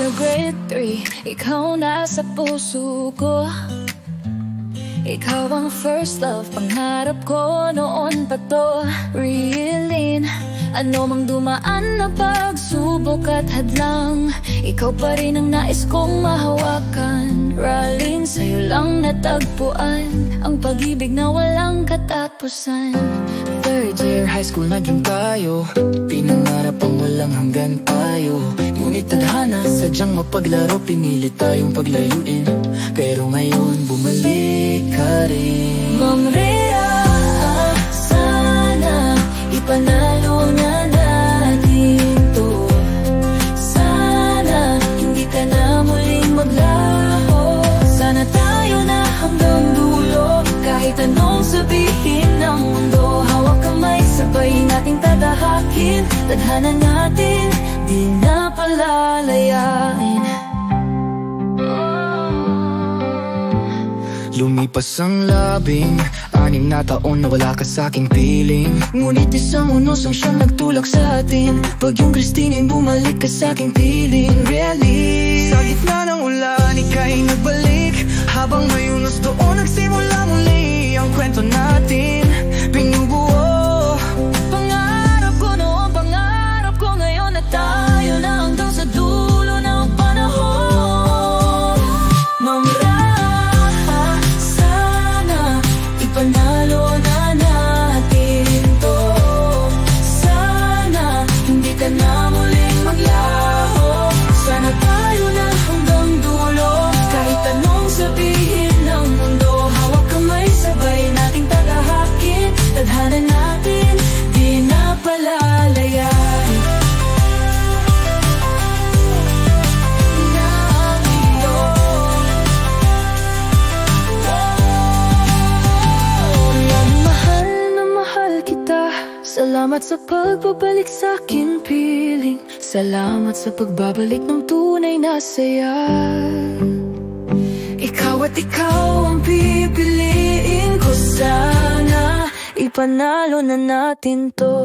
Simula grade 3, ikaw nasa puso ko. Ikaw ang first love, pangarap ko noon pa to. Reeling, ano mang dumaan na pagsubok at hadlang, ikaw pa rin ang nais kong mahawakan. Rallying sa'yo lang natagpuan ang pag-ibig na walang katapusan. Third year high school naging tayo, pinangarap ang walang hanggan tayo. Ngunit tadhana, sadyang mapaglaro, pinili tayong paglayuin. Pero ngayon bumalik ka rin. Ma'am Rhea, sana ipanalo na natin to. Sana hindi ka na muling maglaho. Sana tayo na hanggang dulo, kahit anong sabihin ng mundo. Hawak kamay, sabay nating tatahakin. Tadhana natin, di na palalayain. Lumipas ang 16 na taon na wala ka sa'king piling. Ngunit isang unos ang siyang nagtulak sa atin. Pag yung Christine bumalik ka sa'king piling. Really, sa gitna ng ulan, ika'y nagbalik. Habang may unos doon, nagsimula muli ang kwento natin. Binubuo pangarap ko noon, pangarap ko ngayon, na tayo na hanggang sa dulo ng panahon. Ma'am Rhea, sana ipanalo na natin to. Sana hindi ka na muling maglaho. Sana tayo na hanggang dulo, kahit anong sabihin ng mundo. Hawak kamay, sabay nating tatahakin. Tadhana natin, di na palalayain. Mahal na mahal kita. Salamat sa pagbabalik sa'kin piling. Salamat sa pagbabalik ng tunay na saya. Ikaw at ikaw ang pipiliin ko. Sana ipanalo na natin to.